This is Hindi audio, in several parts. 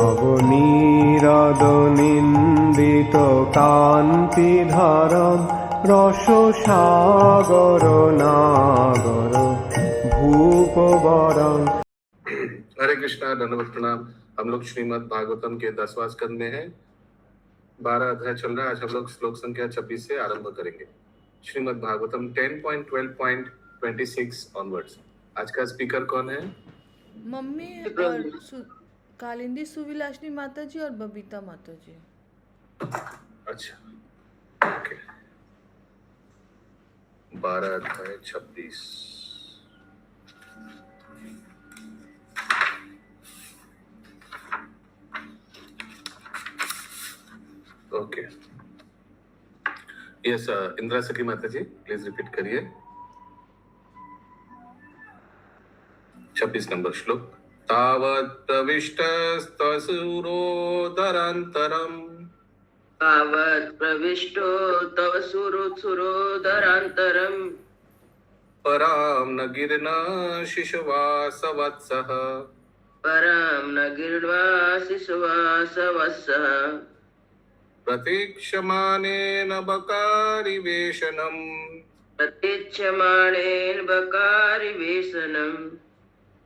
নবনীরদনিন্দিত কান্তিধারম রসসাগর নাগর भूपवरं। हरे कृष्णा, धन्यवाद प्रणाम। हम लोग श्रीमद् भागवतम के 10वां स्कंद में हैं। 12 अध्याय चल रहा है। आज हम लोग श्लोक संख्या 26 से आरंभ करेंगे। श्रीमद् भागवतम 10.12.26 ऑनवर्ड्स। आज का स्पीकर कौन है? मम्मी और कालिंदी सुविलासनी माता जी और बबीता माता जी। अच्छा, ओके। 12 अध्याय 26। ओके, यस इंदिरा सखी माता जी, प्लीज रिपीट करिए 26 नंबर श्लोक। तावत् प्रविष्टस्तसुरोदरान्तरम् तावत् प्रविष्टो तव सुरोदरान्तरम् परां न गिर्ना शिशुवासवत्सः परां न गिर्वा शिशुवासवत्सः प्रतीक्षमाणेन बकारिवेशनम् प्रतीक्षमाणेन बकारिवेशनम्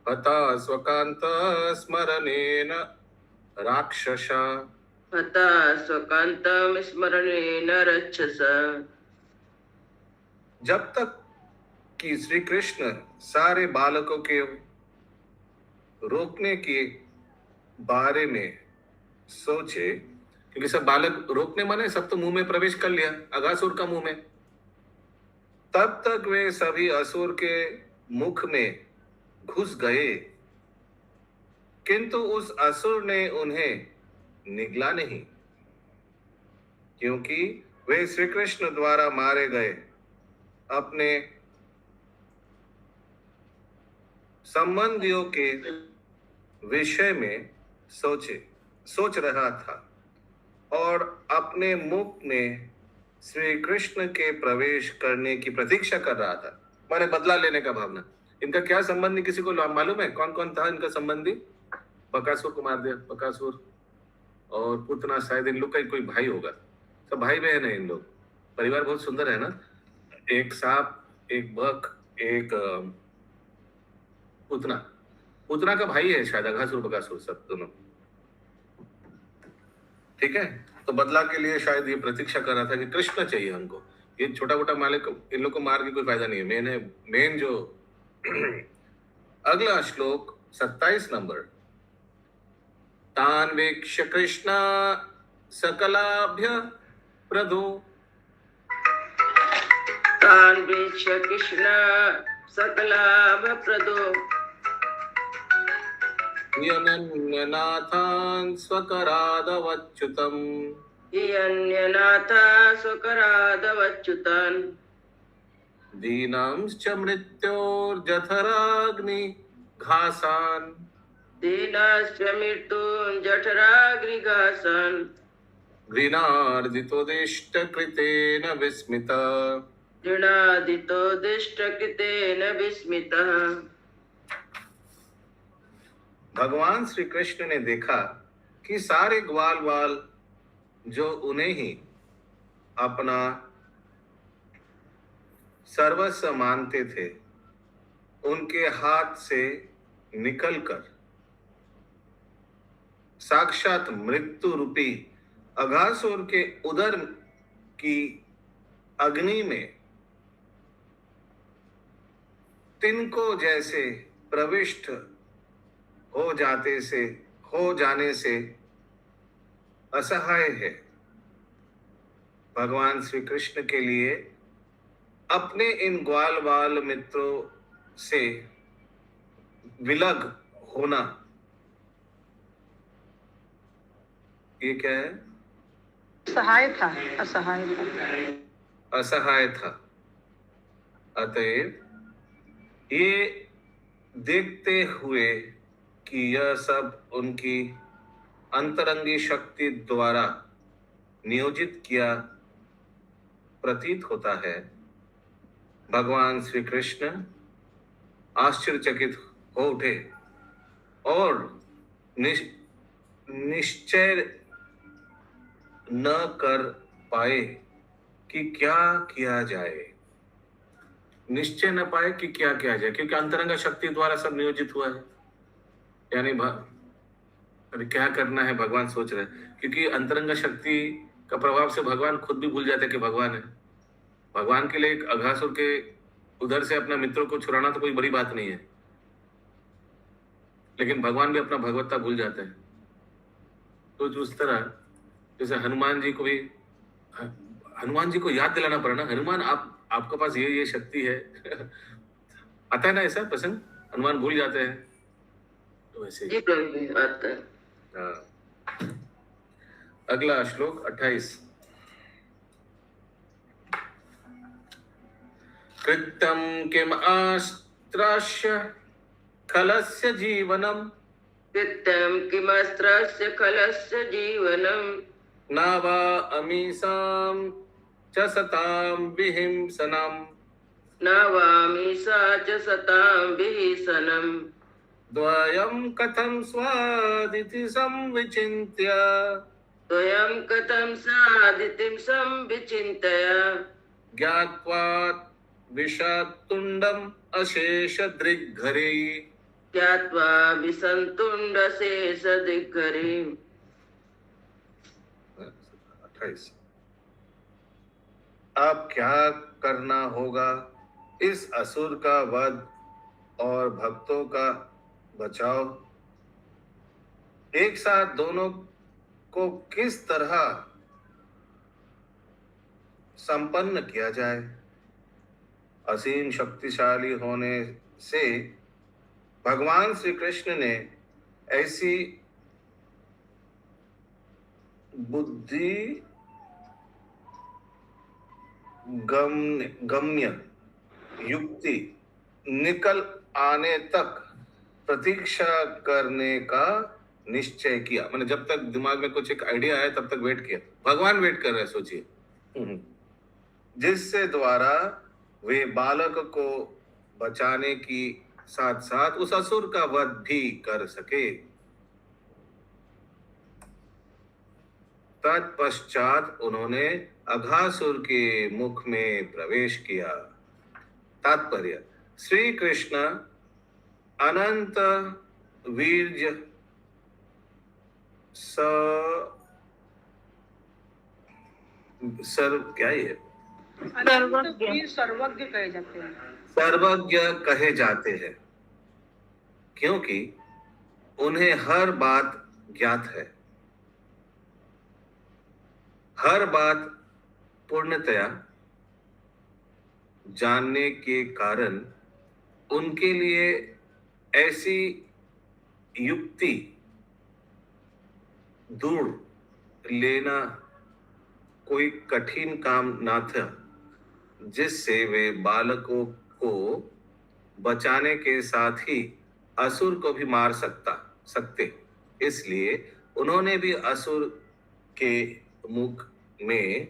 हता स्वकान्तस्मरणेन राक्षसा हता स्वकान्तं स्मरणेन राक्षसा। जब तक कि श्री कृष्ण सारे बालकों के रोकने के बारे में सोचे, क्योंकि सब बालक रोकने माने सब तो मुंह में प्रवेश कर लिया अघासुर का मुंह में, तब तक वे सभी असुर के मुख में घुस गए, किंतु उस असुर ने उन्हें निगला नहीं, क्योंकि वे श्री कृष्ण द्वारा मारे गए अपने संबंधियों के विषय में सोच रहा था और अपने मुख में श्री कृष्ण के प्रवेश करने की प्रतीक्षा कर रहा था, माने बदला लेने का भावना। इनका क्या संबंधी किसी को मालूम है? कौन कौन था इनका संबंधी? बकासुर को मार दिया, बकासुर और पुतना, शायद इन लोग का कोई भाई होगा। सब भाई बहन है इन लोग। परिवार बहुत सुंदर है ना, एक सांप, एक बक, एक पुतना का भाई है शायद अघासुर बकासुर, सब दोनों। ठीक है, तो बदला के लिए शायद ये प्रतीक्षा कर रहा था कि कृष्ण चाहिए हमको। ये छोटा मोटा मालिक, इन लोग को मार के कोई फायदा नहीं है। मेन जो अगला श्लोक 27 नंबर। तान वीक्ष्य कृष्ण सकलाभ्य प्रदो तान् वीक्ष्य कृष्ण सकलाभप्रदो यनन्यनाथान् स्वकरादवच्युतम् यन्यनाथा स्वकरादवच्युतान् दीनांश्च मृत्योर्जठराग्नि घासान् दीनाश्च मृत्युं जठराग्निघासान् घृणार्जितोदिष्टकृतेन विस्मिता दृढादितो दिष्टकृतेन विस्मितः। भगवान श्री कृष्ण ने देखा कि सारे ग्वाल वाल जो उन्हें ही अपना सर्वस्व मानते थे, उनके हाथ से निकलकर साक्षात मृत्यु रूपी अघासुर के उदर की अग्नि में तिनको जैसे प्रविष्ट हो जाने से असहाय है। भगवान श्री कृष्ण के लिए अपने इन ग्वाल बाल मित्रों से विलग होना, ये क्या है? असहाय था। अतएव ये देखते हुए कि यह सब उनकी अंतरंगी शक्ति द्वारा नियोजित किया प्रतीत होता है, भगवान श्री कृष्ण आश्चर्यचकित हो उठे और निश्चय न कर पाए कि क्या किया जाए। निश्चय न पाए कि क्या किया जाए, क्योंकि अंतरंग शक्ति द्वारा सब नियोजित हुआ है। यानी अरे क्या करना है भगवान सोच रहे हैं, क्योंकि अंतरंग शक्ति का प्रभाव से भगवान खुद भी भूल जाते हैं कि भगवान है। भगवान के लिए एक अघासुर के उधर से अपने मित्रों को छुड़ाना तो कोई बड़ी बात नहीं है, लेकिन भगवान भी अपना भगवत्ता भूल जाते हैं। तो उस तरह जैसे हनुमान जी को भी, हनुमान जी को याद दिलाना पड़ा ना, हनुमान आपके पास ये शक्ति है आता है ना ऐसा प्रसंग, हनुमान भूल जाते हैं। तो वैसे जी प्रभु जी आता है। हाँ। अगला श्लोक 28। कृत्यं किम आस्त्रास्य खलस्य जीवनम कृत्यं किमस्त्रस्य खलस्य जीवनम् न वा अमीसां च सतां विहिंसनम् न वामि सा च सतां विहिंसनम् द्वयं कथं स्वादिति संविचिन्त्य त्वयं कथं साधितिं संविचिन्तय ज्ञात्वा विषातुण्डम् अशेषदृग्घरे। ज्ञात्वा विसन्तुण्डशेषदिग्घरे। 28। अब क्या करना होगा इस असुर का वध और भक्तों का बचाव, एक साथ दोनों को किस तरह संपन्न किया जाए। असीम शक्तिशाली होने से भगवान श्री कृष्ण ने ऐसी बुद्धि गम्य युक्ति निकल आने तक प्रतीक्षा करने का निश्चय किया। मैंने जब तक दिमाग में कुछ एक आइडिया आया तब तक वेट किया। भगवान वेट कर रहे हैं, सोचिए, जिससे द्वारा वे बालक को बचाने की साथ साथ उस असुर का वध भी कर सके। तत्पश्चात उन्होंने अघासुर के मुख में प्रवेश किया। तात्पर्य, श्री कृष्ण अनंत वीर्य क्या ये सर्वज्ञ कहे जाते हैं। सर्वज्ञ कहे जाते हैं, क्योंकि उन्हें हर बात ज्ञात है। हर बात पूर्णतया जानने के कारण उनके लिए ऐसी युक्ति दूर लेना कोई कठिन काम ना था, जिससे वे बालकों को बचाने के साथ ही असुर को भी मार सकते। इसलिए उन्होंने भी असुर के मुख में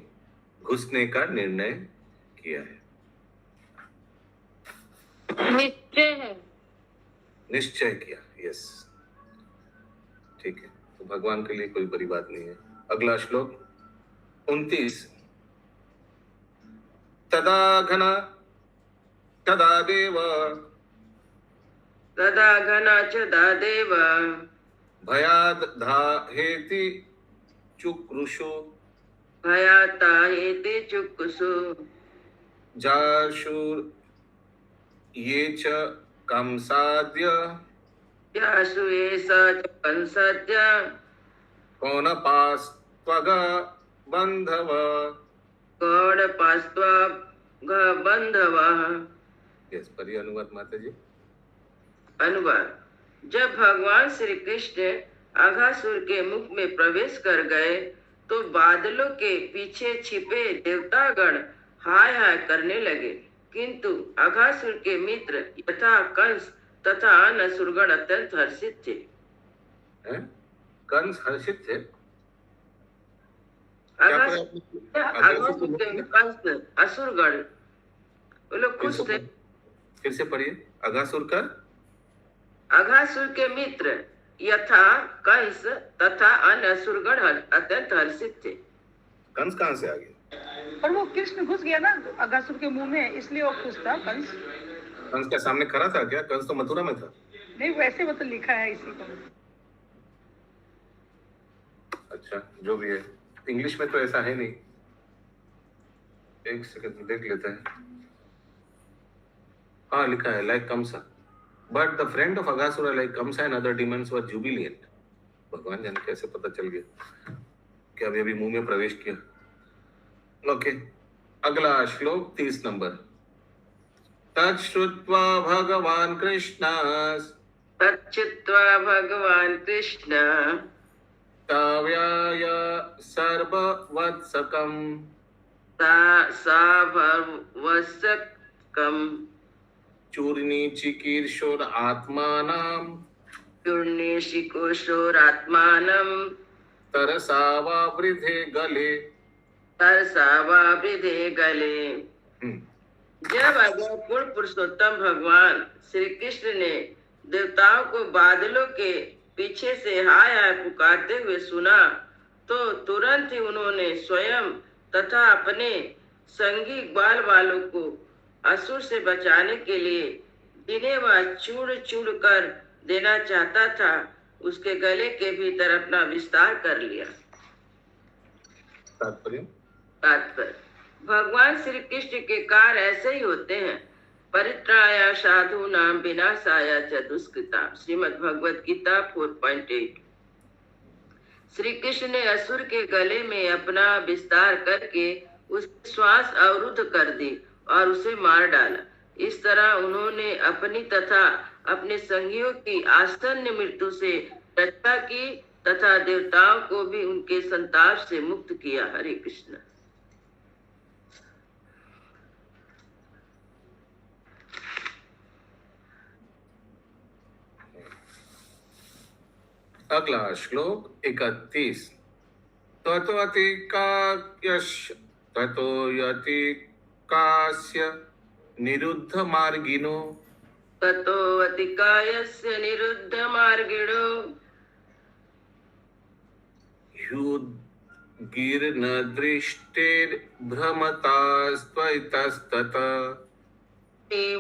घुसने का निर्णय किया है। निश्चय किया, यस, ठीक है। तो भगवान के लिए कोई बड़ी बात नहीं है। अगला श्लोक 29। तदा घना तदा देव तदा घना चदा देव भयाद धाहेति चुक्रुषु भयाताहेति चुक्कुषु जाशुर ये च कंसाद्य यासु एषा च कंसद्य कौनपास्त्वग बंधव। कौणपास्त्वा बंधवः। यस, परी अनुवाद माता जी। अनुवाद, जब भगवान श्री कृष्ण अघासुर के मुख में प्रवेश कर गए तो बादलों के पीछे छिपे देवतागण हाय हाय करने लगे, किंतु अघासुर के मित्र यथा कंस तथा अन्य असुरगण अत्यंत हर्षित थे। कंस हर्षित थे? अघासुर के कंस असुरगण वो लोग खुश थे। फिर से पढ़िए। अघासुर कर अघासुर के मित्र यथा कंस तथा अन्य असुरगण अत्यंत हर्षित थे। कंस कहाँ से आ गया? पर वो कृष्ण घुस गया ना अगासुर के मुंह में, इसलिए वो खुश था कंस। कंस के सामने खड़ा था क्या? कंस तो मथुरा में था। नहीं, वैसे मतलब लिखा है इसी को। अच्छा, जो भी है, इंग्लिश में तो ऐसा है नहीं। एक सेकंड देख लेते हैं। हाँ, लिखा है like Kansa, but the friend of Aghasura like Kansa and other demons were jubilant. भगवान जाने कैसे पता चल गया कि अभी अभी मुंह में प्रवेश किया। ओके, अगला श्लोक 30 नंबर। तच्छ्रुत्वा भगवान कृष्ण तच्चित्वा भगवान कृष्ण काव्याय सर्ववत्सकम् साभवसकं चूर्णी चिकीर्षोर आत्मानां चूर्णिशिकोशोरात्मानं तरसा वावृधे गले। तरसावावृधे गले। जब अगर पूर्ण पुरुषोत्तम भगवान श्री कृष्ण ने देवताओं को बादलों के पीछे से हाय हाय पुकारते हुए सुना, तो तुरंत ही उन्होंने स्वयं तथा अपने संगी ग्वाल वालों को असुर से बचाने के लिए जिन्हें वह चूड़ चूड़ कर देना चाहता था, उसके गले के भीतर अपना विस्तार कर लिया। तात्पर्य भगवान श्री कृष्ण के कार्य ऐसे ही होते हैं। परित्राणाय साधूनां विनाशाय च दुष्कृताम्। श्रीमद् भगवत गीता 4.8। श्री कृष्ण ने असुर के गले में अपना विस्तार करके उसकी श्वास अवरुद्ध कर दी और उसे मार डाला। इस तरह उन्होंने अपनी तथा अपने संगियों की आसन्न मृत्यु से रक्षा की तथा देवताओं को भी उनके संताप से मुक्त किया। हरे कृष्ण। अगला श्लोक 31। ततोऽतिकास्य निरुद्ध मार्गिनो ततोऽतिकायस्य निरुद्ध मार्गिणो ह्युद्गीर्नदृष्टेर्भ्रमतास्त्वइतस्ततः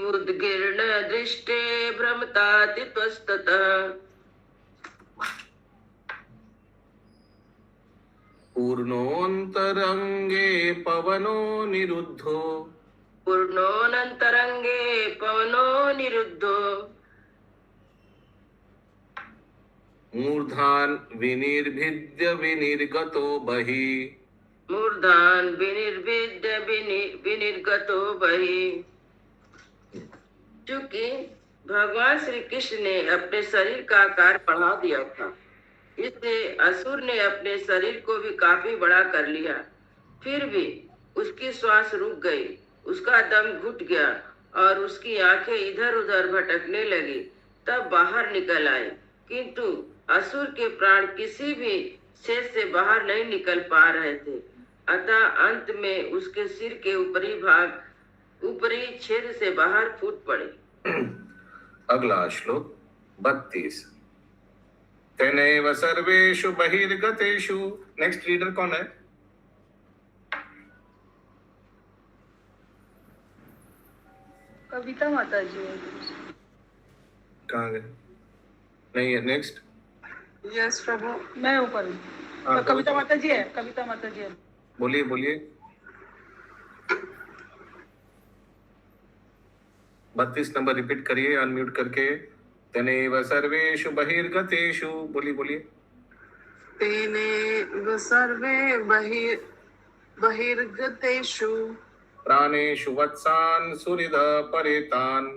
उद्गीर्ण दृष्टे भ्रमतातित्वस्ततः। पूर्णोऽन्तरङ्गे पवनो निरुद्धो पूर्णोऽनन्तरङ्गे पवनो निरुद्धो मूर्धान् विनिर्भिद्य विनिर्गतो बहिः मूर्धान् विनिर्भिद्य विनिर्गतो बहिः। क्योंकि भगवान श्री कृष्ण ने अपने शरीर का आकार बढ़ा दिया था, इसलिए असुर ने अपने शरीर को भी काफी बड़ा कर लिया। फिर भी उसकी श्वास रुक गई, उसका दम घुट गया और उसकी आंखें इधर उधर भटकने लगी। तब बाहर निकल आए, किंतु असुर के प्राण किसी भी छेद से बाहर नहीं निकल पा रहे थे। अतः अंत में उसके सिर के ऊपरी छेद से बाहर फूट पड़े। अगला श्लोक 32। तेनैव सर्वेषु बहिर्गतेषु। नेक्स्ट रीडर कौन है? कविता माता जी। कहाँ गए? नहीं है। नेक्स्ट। यस प्रभु, मैं ऊपर हूँ। कविता माता जी है, कविता माता जी है। बोलिए बोलिए। 32 नंबर रिपीट करिए अनम्यूट करके। तेनैव सर्वेषु बहिर्गतेषु। बोलिए बोलिए। तेनैव सर्वे बहिर्गतेषु प्राणेषु वत्सान् सुहृद परेतान्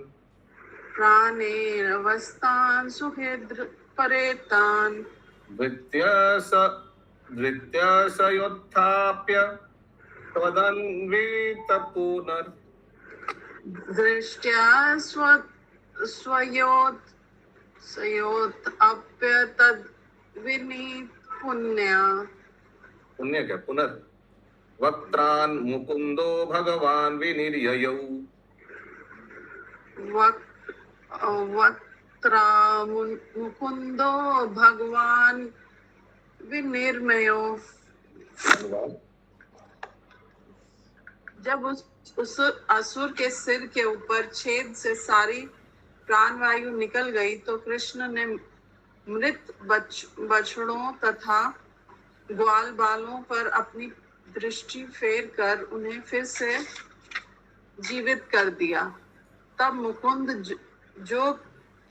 प्राणेरवस्तान् सुहृद् परेतान् धृत्य स योत्थाप्य त्वदन्वित पुनर् दृष्ट्या स्वयोत्थाप्य तद्विनीत पुण्य क्या? पुनर् वक्त्रान् मुकुंदो भगवान विनिर्ययौ। तत्र मुकुंदो भगवान विनिर्मयो। जब उस असुर के सिर के ऊपर छेद से सारी प्राणवायु निकल गई तो कृष्ण ने मृत बछड़ों तथा ग्वाल बालों पर अपनी दृष्टि फेर कर उन्हें फिर से जीवित कर दिया। तब मुकुंद जो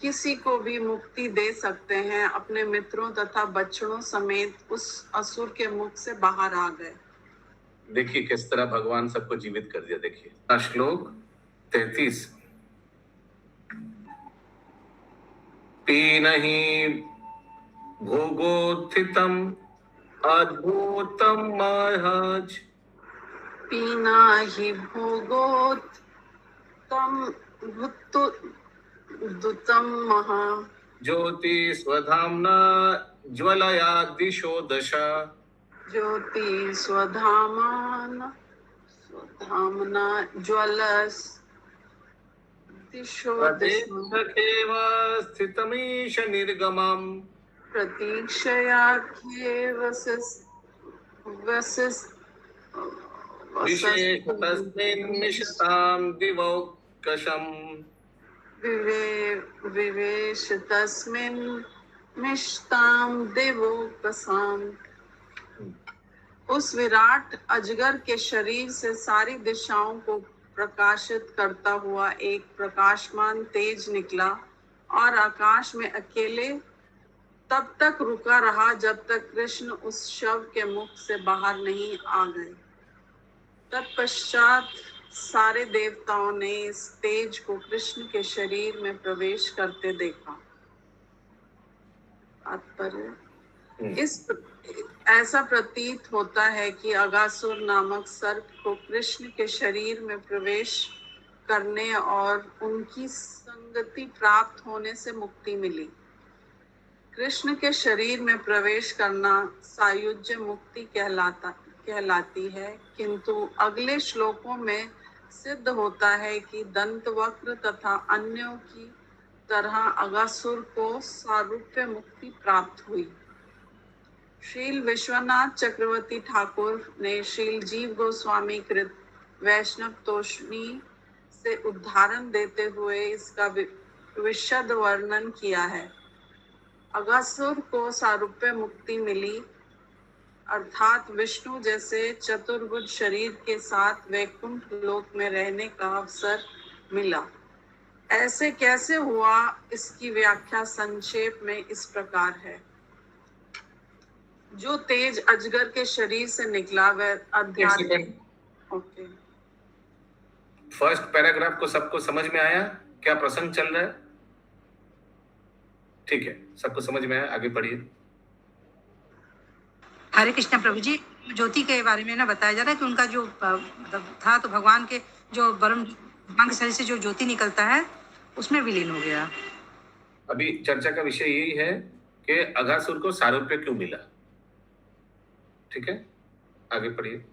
किसी को भी मुक्ति दे सकते हैं अपने मित्रों तथा बच्चों समेत उस असुर के मुख से बाहर आ गए। देखिए किस तरह भगवान सबको जीवित कर दिया। देखिए श्लोक 33। पीनहि भोगोत्थितम अद्भुतम महाराज। पीना ही भोगोत तम दुतम महा। ज्योति स्वधाम्ना ज्वलया दिशो दशा। ज्योति स्वधामना ज्वलस दिशो दिशा। प्रतीक्षेव स्थितमीश निर्गमम्। प्रतीक्षयाख्ये विशेष तस्मिन् मिषतां दिवौकशम्। विवेश तस्मिन् मिषतां दिवौकसाम्। उस विराट अजगर के शरीर से सारी दिशाओं को प्रकाशित करता हुआ एक प्रकाशमान तेज निकला और आकाश में अकेले तब तक रुका रहा जब तक कृष्ण उस शव के मुख से बाहर नहीं आ गए। तत्पश्चात सारे देवताओं ने इस तेज को कृष्ण के शरीर में प्रवेश करते देखा। ऐसा प्रतीत होता है कि अगासुर नामक सर्प को कृष्ण के शरीर में प्रवेश करने और उनकी संगति प्राप्त होने से मुक्ति मिली। कृष्ण के शरीर में प्रवेश करना सायुज्य मुक्ति कहलाती है, किंतु अगले श्लोकों में सिद्ध होता है कि दंतवक्र तथा अन्यों की तरह अगासुर को सारूप्य मुक्ति प्राप्त हुई। श्रील विश्वनाथ चक्रवर्ती ठाकुर ने श्रील जीव गोस्वामी कृत वैष्णव तोषणी से उदाहरण देते हुए इसका विशद वर्णन किया है। अगासुर को सारूप्य मुक्ति मिली अर्थात विष्णु जैसे चतुर्भुज शरीर के साथ वैकुंठ लोक में रहने का अवसर मिला। ऐसे कैसे हुआ, इसकी व्याख्या संक्षेप में इस प्रकार है। जो तेज अजगर के शरीर से निकला वह आध्यात्मिक। ओके, फर्स्ट पैराग्राफ को सबको समझ में आया? क्या प्रसंग चल रहा है? ठीक है, सबको समझ में आया, आगे पढ़िए। हरे कृष्णा प्रभु जी। ज्योति के बारे में ना बताया जा रहा है कि उनका जो था तो भगवान के जो भगवान के शरीर से जो ज्योति निकलता है उसमें विलीन हो गया। अभी चर्चा का विषय यही है कि अगासुर को सारूप्य क्यों मिला। ठीक है, आगे पढ़िए।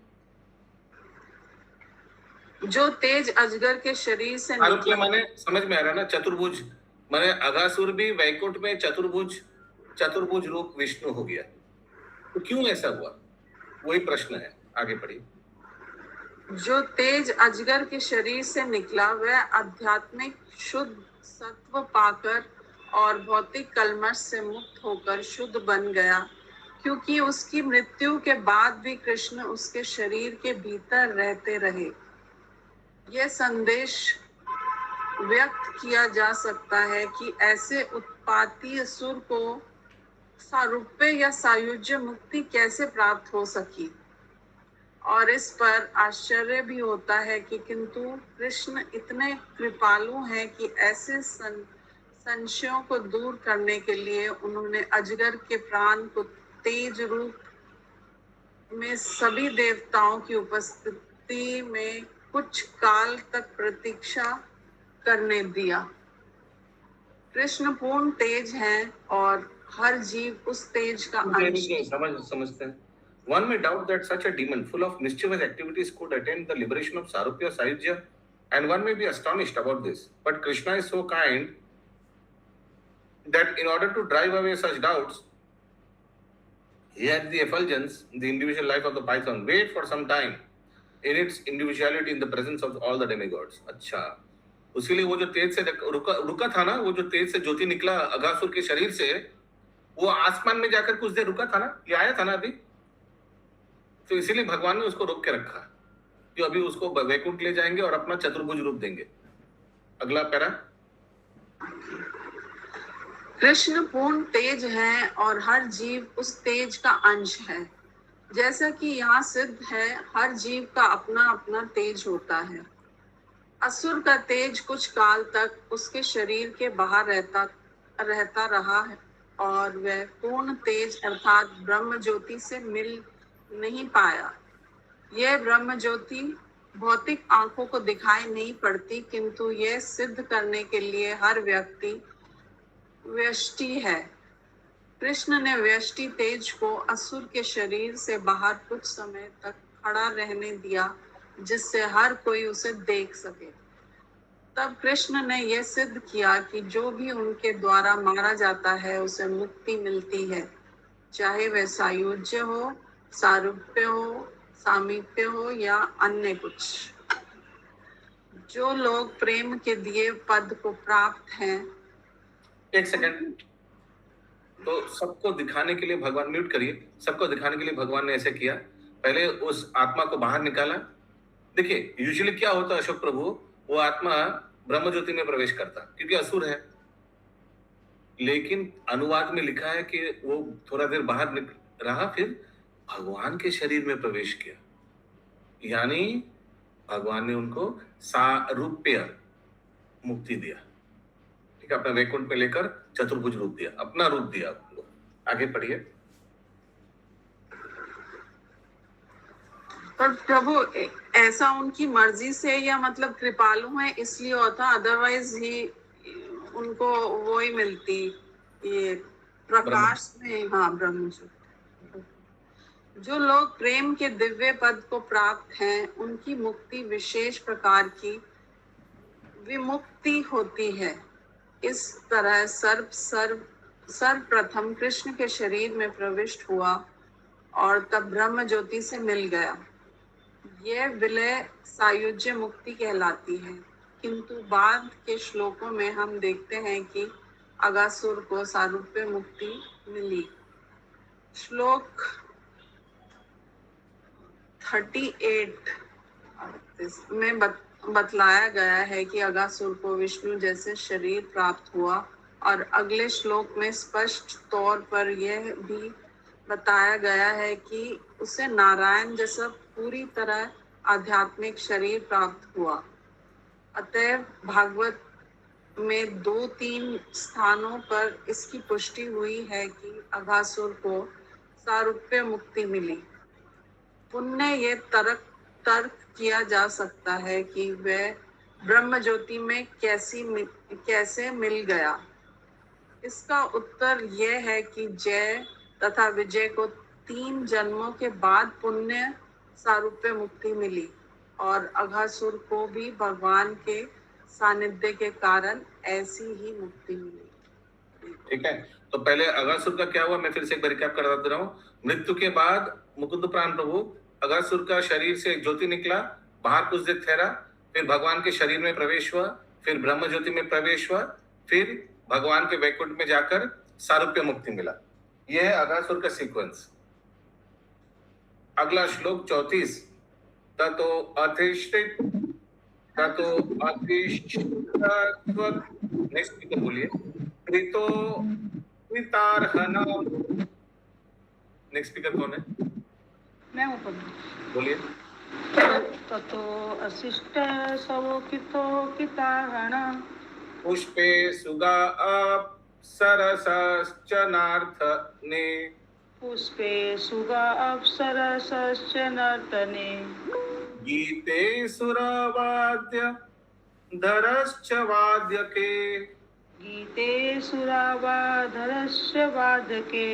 जो तेज अजगर के शरीर से सारूप्य माने समझ में आ रहा है ना, चतुर्भुज माने अगासुर भी वैकुंठ में चतुर्भुज रूप विष्णु हो गया। तो क्यों ऐसा हुआ, वही प्रश्न है, आगे पढ़िए। जो तेज अजगर के शरीर से निकला वह आध्यात्मिक शुद्ध सत्व पाकर और भौतिक कलमश से मुक्त होकर शुद्ध बन गया, क्योंकि उसकी मृत्यु के बाद भी कृष्ण उसके शरीर के भीतर रहते रहे। यह संदेश व्यक्त किया जा सकता है कि ऐसे उत्पाती असुर को सारूप्य या सायुज्य मुक्ति कैसे प्राप्त हो सकी, और इस पर आश्चर्य भी होता है कि किंतु कृष्ण इतने कृपालु हैं कि ऐसे संशयों को दूर करने के लिए उन्होंने अजगर के प्राण को तेज रूप में सभी देवताओं की उपस्थिति में कुछ काल तक प्रतीक्षा करने दिया। कृष्ण पूर्ण तेज हैं और हर जीव उस तेज का अंश। समझते हैं। One may doubt that such a demon full of mischievous activities could attain the liberation of Sarupya Sayujya, and one may be astonished about this. But Krishna is so kind that in order to drive away such doubts, he had the effulgence, the individual life of the python, wait for some time in its individuality in the presence of all the demigods. अच्छा, उसीलिए वो जो तेज से रुका था ना, वो जो तेज से ज्योति निकला अगासुर के शरीर से, वो आसमान में जाकर कुछ देर रुका था ना, ये आया था ना अभी, तो इसीलिए भगवान ने उसको रोक के रखा कि अभी उसको वैकुंठ ले जाएंगे और अपना चतुर्भुज रूप देंगे। अगला पैरा। कृष्ण पूर्ण तेज है और हर जीव उस तेज का अंश है। जैसा कि यहाँ सिद्ध है, हर जीव का अपना अपना तेज होता है। असुर का तेज कुछ काल तक उसके शरीर के बाहर रहता रहा है और वह पूर्ण तेज अर्थात ब्रह्म ज्योति से मिल नहीं पाया। यह ब्रह्म ज्योति भौतिक आंखों को दिखाई नहीं पड़ती, किंतु यह सिद्ध करने के लिए हर व्यक्ति व्यष्टि है। कृष्ण ने व्यष्टि तेज को असुर के शरीर से बाहर कुछ समय तक खड़ा रहने दिया, जिससे हर कोई उसे देख सके। तब कृष्ण ने यह सिद्ध किया कि जो भी उनके द्वारा मारा जाता है उसे मुक्ति मिलती है, चाहे वह सायुज्य हो, सारूप्य हो, सामीप्य हो या अन्य कुछ। जो लोग प्रेम के दिए पद को प्राप्त हैं। एक सेकंड, तो सबको दिखाने के लिए भगवान, म्यूट करिए, सबको दिखाने के लिए भगवान ने ऐसे किया, पहले उस आत्मा को बाहर निकाला। देखिए यूजुअली क्या होता है अशोक प्रभु, वो आत्मा ब्रह्म ज्योति में प्रवेश करता क्योंकि असुर है, लेकिन अनुवाद में लिखा है कि वो थोड़ा देर बाहर रहा, फिर भगवान के शरीर में प्रवेश किया, यानी भगवान ने उनको सारूप्य मुक्ति दिया। ठीक है, अपना वैकुंठ में लेकर चतुर्भुज रूप दिया, अपना रूप दिया उनको। आगे पढ़िए। पर प्रभु ऐसा उनकी मर्जी से या मतलब कृपालु है इसलिए होता, अदरवाइज ही उनको वो ही मिलती, ये प्रकाश में। हाँ, ब्रह्म ज्योति। जो लोग प्रेम के दिव्य पद को प्राप्त हैं, उनकी मुक्ति विशेष प्रकार की विमुक्ति होती है। इस तरह सर्वप्रथम कृष्ण के शरीर में प्रविष्ट हुआ और तब ब्रह्म ज्योति से मिल गया। यह विलय सायुज्य मुक्ति कहलाती है, किंतु बाद के श्लोकों में हम देखते हैं कि अगासुर को सारूप्य मुक्ति मिली। श्लोक 38 में बतलाया गया है कि अगासुर को विष्णु जैसे शरीर प्राप्त हुआ और अगले श्लोक में स्पष्ट तौर पर यह भी बताया गया है कि उसे नारायण जैसा पूरी तरह आध्यात्मिक शरीर प्राप्त हुआ। अतएव भागवत में 2-3 स्थानों पर इसकी पुष्टि हुई है कि अगासुर को सारूप्य मुक्ति मिली। पुण्य ये तर्क किया जा सकता है कि वह ब्रह्म ज्योति में कैसे मिल गया। इसका उत्तर यह है कि जय तथा विजय को 3 जन्मों के बाद पुण्य सारूप्य मुक्ति मिली और अघासुर को भी भगवान के सानिध्य के कारण ऐसी ही मुक्ति मिली। ठीक है, तो पहले अगासुर का क्या हुआ, मैं फिर से एक बार रिकैप करा दे रहा हूँ। मृत्यु के बाद मुकुंद प्राण प्रभु अगासुर का शरीर से ज्योति निकला, बाहर कुछ देर ठहरा, फिर भगवान के शरीर में प्रवेश हुआ, फिर ब्रह्म ज्योति में प्रवेश हुआ, फिर भगवान के वैकुंठ में जाकर सारूप्य मुक्ति मिला। यह है अगासुर का सीक्वेंस। अगला श्लोक 34, ततो अधिष्ठित नेक्स्ट बोलिए, प्रीतो वितारहना। नेक्स्ट स्पीकर कौन है? मैं ऊपर बोलिए। ततो अशिष्ट सवोकितो किताहण पुष्पे सुगा अप्सरसश्च नार्थने। पुष्पे सुगा अप्सरसश्च नर्तने। गीते सुरवाद्य धरश्च वाद्यके। गीते सुरावाधरश्च वादके।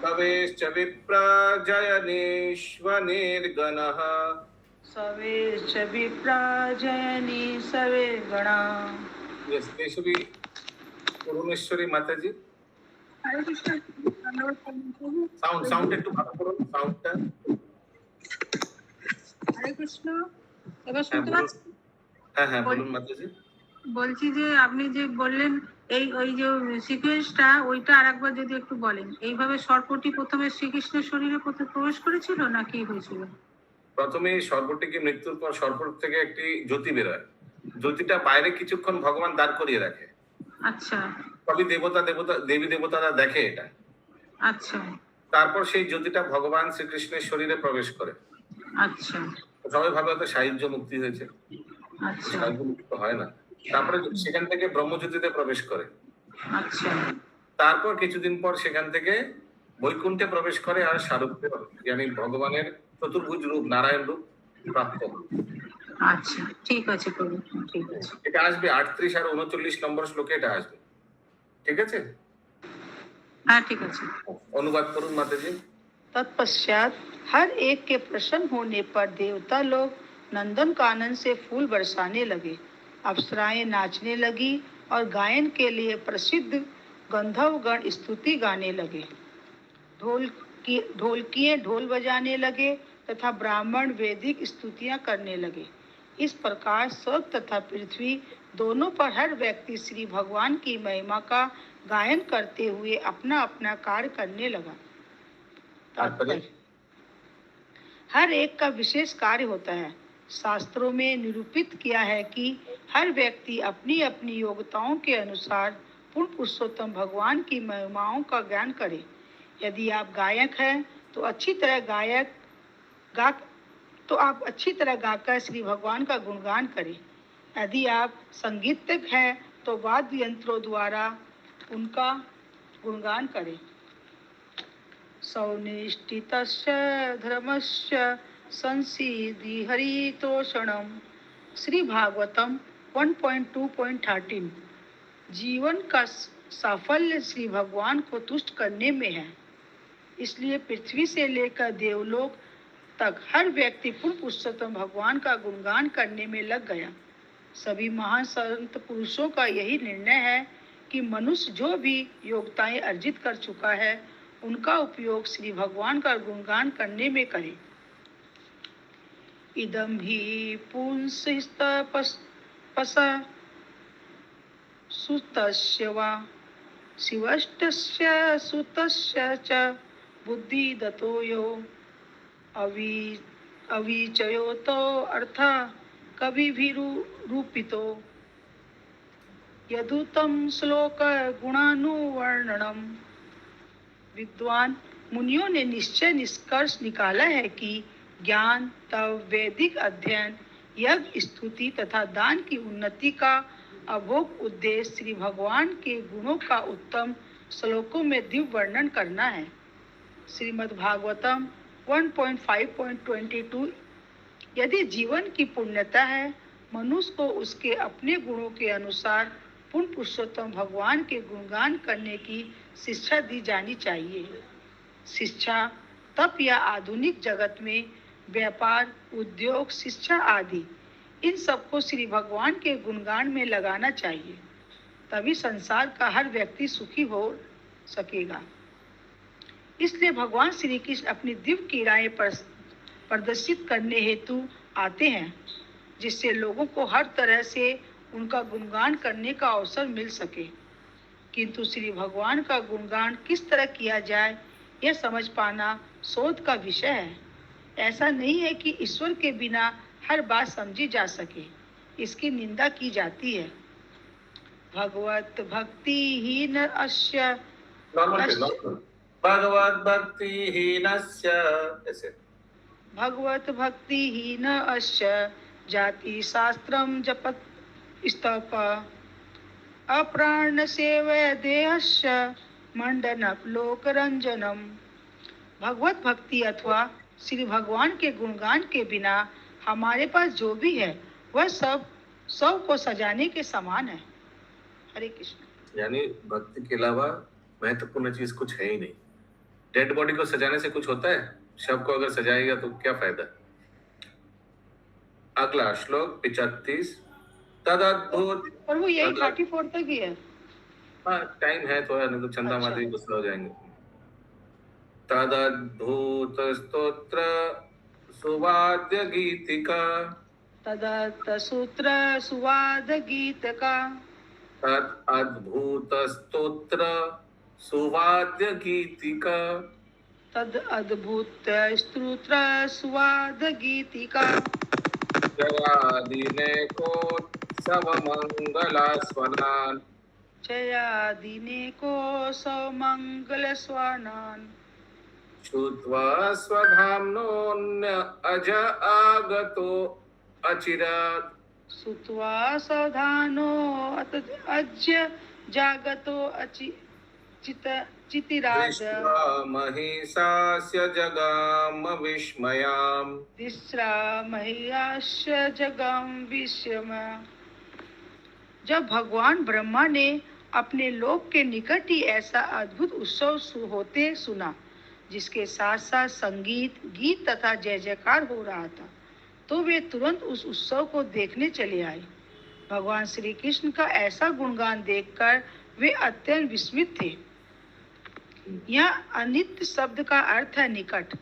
कवेश्च विप्रजयनेष्वनिर्गणः। सवेश्च विप्राजयनी सवे गणा। Yes, they should be Purneshwari माता जी हरे कृष्ण धन्यवाद प्रभु। সাউন্ড একটু ভালো করুন সাউন্ডটা হরে কৃষ্ণ এবার হ্যাঁ শুনতে বলুন পাচ্ছেন? হ্যাঁ বলুন মাতাজি বলছি যে আপনি যে বললেন এই ওই যে সিকোয়েন্সটা ওইটা আরেকবার যদি একটু বলেন, এইভাবে সর্পটি প্রথমে শ্রীকৃষ্ণের শরীরে প্রবেশ করেছিল না কি হয়েছিল? প্রথমে সর্পটিকে মৃত্যুর পর সর্প থেকে একটি জ্যোতি বেরোয়, জ্যোতিটা বাইরে কিছুক্ষণ ভগবান দাঁড় করিয়ে রাখে, আচ্ছা তবে দেবী দেবতারা দেখে এটা, আচ্ছা তারপর সেই জ্যোতিটা ভগবান শ্রীকৃষ্ণের শরীরে প্রবেশ করে। আচ্ছা সবাই ভাবে হয়তো সাহিত্য মুক্তি হয়েছে, আচ্ছা সাহিত্য মুক্তি তো হয় না। তারপরে সেখান থেকে ব্রহ্মজ্যোতিতে প্রবেশ করে, আচ্ছা তারপর কিছুদিন পর সেখান থেকে বৈকুণ্ঠে প্রবেশ করে আর সারূপ্য yani ভগবানের চতুর্ভুজ রূপ নারায়ণ রূপ প্রাপ্ত হয়। আচ্ছা ঠিক আছে প্রভু, ঠিক আছে। এটা আসবে 38 আর 39 নম্বর শ্লোকে এটা আসবে, ঠিক আছে? হ্যাঁ ঠিক আছে। অনুবাদ করুন মাতাজি। तत्पश्चात हर एक के प्रसन्न होने पर देवता लोग नंदन कानन से फूल बरसाने लगे, अप्सराएं नाचने लगी और गायन के लिए प्रसिद्ध गंधर्व गण स्तुति गाने लगे। ढोलकिए ढोल बजाने लगे तथा ब्राह्मण वैदिक स्तुतियां करने लगे। इस प्रकार स्वर्ग तथा पृथ्वी दोनों पर हर व्यक्ति श्री भगवान की महिमा का गायन करते हुए अपना अपना कार्य करने लगा। तात्पर्य, हर एक का विशेष कार्य होता है। शास्त्रों में निरूपित किया है कि हर व्यक्ति अपनी अपनी योग्यताओं के अनुसार पूर्ण पुरुषोत्तम भगवान की महिमाओं का ज्ञान करे। यदि आप गायक हैं तो अच्छी तरह गाकर श्री भगवान का गुणगान करें। यदि आप संगीतज्ञ हैं तो वाद्य यंत्रों द्वारा उनका गुणगान करें। सौनिष्ठितस्य धर्मस्य संसिद्धि हरितोषणम। श्री भागवतम 1.2.13। जीवन का साफल्य श्री भगवान को तुष्ट करने में है, इसलिए पृथ्वी से लेकर देवलोक तक हर व्यक्ति पूर्ण पुरुषोत्तम भगवान का गुणगान करने में लग गया। सभी महान संत पुरुषों का यही निर्णय है कि मनुष्य जो भी योग्यताएं अर्जित कर चुका है उनका उपयोग श्री भगवान का गुणगान करने में करे। इदं हि पुंसस्तपस सुतस्य वा शिवष्टस्य सुतस्य च बुद्धिदतो यो अविचयोतो अर्थ कविभिरूपितो यदुतम श्लोक गुणानुवर्णनम। विद्वान मुनियों ने निश्चय निष्कर्ष निकाला है कि ज्ञान, तप, वैदिक अध्ययन, यज्ञ, स्तुति तथा दान की उन्नति का अभोग उद्देश्य श्री भगवान के गुणों का उत्तम श्लोकों में दिव्य वर्णन करना है। श्रीमद् भागवतम 1.5.22। यदि जीवन की पूर्णता है, मनुष्य को उसके अपने गुणों के अनुसार पूर्ण पुरुषोत्तम भगवान के गुणगान करने की शिक्षा दी जानी चाहिए। शिक्षा, तप या आधुनिक जगत में व्यापार, उद्योग, शिक्षा आदि इन सबको श्री भगवान के गुणगान में लगाना चाहिए, तभी संसार का हर व्यक्ति सुखी हो सकेगा। इसलिए भगवान श्री कृष्ण अपनी दिव्य क्रीड़ाएं प्रदर्शित करने हेतु आते हैं, जिससे लोगों को हर तरह से उनका गुणगान करने का अवसर मिल सके। किंतु श्री भगवान का गुणगान किस तरह किया जाए यह समझ पाना शोध का विषय है। ऐसा नहीं है कि ईश्वर के बिना हर बात समझी जा सके, इसकी निंदा की जाती है। भगवत भक्ति हीन अस्य भगवत भक्ति हीनस्य ऐसे भगवत भक्ति हीन अस्य जाति शास्त्रम जपत स्तप अप्राण सेवय देहस्य मंडनक लोकरंजनम। भगवत भक्ति अथवा श्री भगवान के गुणगान के बिना हमारे पास जो भी है वह सब को सजाने के समान है। हरे कृष्ण। यानी भक्ति के अलावा महत्वपूर्ण चीज कुछ है ही नहीं। डेड बॉडी को सजाने से कुछ होता है? शव को अगर सजाएगा तो क्या फायदा? अगला श्लोक 35। तदद्भुत प्रभु यही 34 तक ही है। हाँ टाइम है थोड़ा, नहीं तो चंदा अच्छा। माता जी गुस्सा हो जाएंगे। तदद्भुत स्तोत्र सुवाद्य गीतिका, तदत सूत्र सुवाद गीत का, तद अद्भुत स्तोत्र सुवाद्य गीतिका, तद अद्भुत स्तोत्र सुवाद गीतिका, जयादिनेकोत्सव मंगलास्वनान्, जयादिने को सौमंगल स्वानान, श्रुत्वा स्वधाम्नोऽन्य अज आगतो अचिरात्, सुत्वा सावधानो अज्य जागतो चितिराद, दृष्ट्वा महिषास्य जगाम विस्मयाम्, दिस्रा महियाश्य जगम विषम। जब भगवान ब्रह्मा ने अपने लोक के निकट ही ऐसा अद्भुत उत्सव होते सुना, जिसके साथ साथ संगीत, गीत तथा जय जयकार हो रहा था, तो वे तुरंत उस उत्सव को देखने चले आए। भगवान श्री कृष्ण का ऐसा गुणगान देखकर वे अत्यंत विस्मित थे। यह अनित्य शब्द का अर्थ है निकट,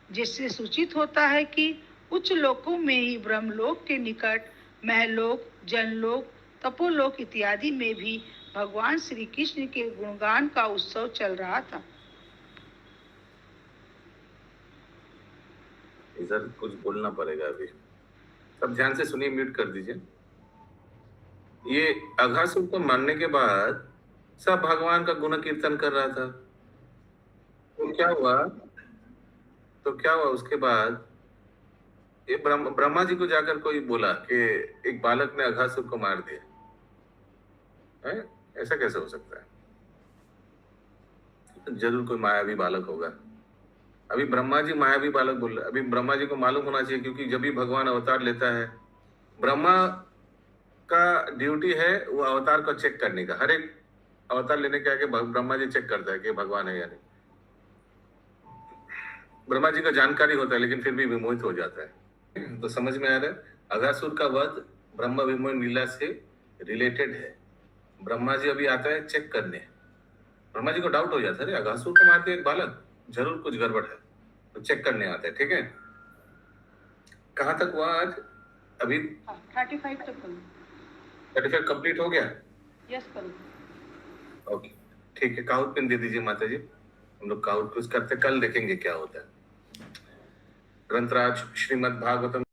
जिससे सूचित होता है कि उच्च लोकों में ही ब्रह्मलोक के निकट महलोक, जनलोक, तपोलोक इत्यादि में भी भगवान श्री कृष्ण के गुणगान का उत्सव चल रहा था। इधर कुछ बोलना पड़ेगा अभी, सब ध्यान से सुनिए, म्यूट कर दीजिए। ये अघासुर को मारने के बाद सब भगवान का गुण कीर्तन कर रहा था। तो क्या हुआ उसके बाद ये ब्रह्मा जी को जाकर कोई बोला कि एक बालक ने अघासुर को मार दिया है? ऐसा कैसे हो सकता है? जरूर कोई मायावी बालक होगा। अभी ब्रह्मा जी मायावी बालक बोल रहे, अभी ब्रह्मा जी को मालूम होना चाहिए, क्योंकि जब भी भगवान अवतार लेता है, ब्रह्मा का ड्यूटी है वो अवतार को चेक करने का। हर एक अवतार लेने के आगे ब्रह्मा जी चेक करता है कि भगवान है या नहीं। ब्रह्मा जी का जानकारी होता है, लेकिन फिर भी विमोहित हो जाता है। तो समझ में आ रहा है, अघासुर का वध ब्रह्मा विमोहन लीला से रिलेटेड है। ब्रह्मा जी अभी आता है चेक करने, ब्रह्मा जी को डाउट हो जाता है, अरे अघासुर को मारते एक बालक, जरूर कुछ गड़बड़ है, तो चेक करने आते हैं। ठीक है, कहाँ तक हुआ आज? अभी 35 तक करो। 35 कंप्लीट हो गया? यस करो। ओके ठीक है, काउट पिन दे दीजिए माता जी, हम लोग काउट कुछ करते, कल देखेंगे क्या होता है। ग्रंथराज श्रीमद् भागवतम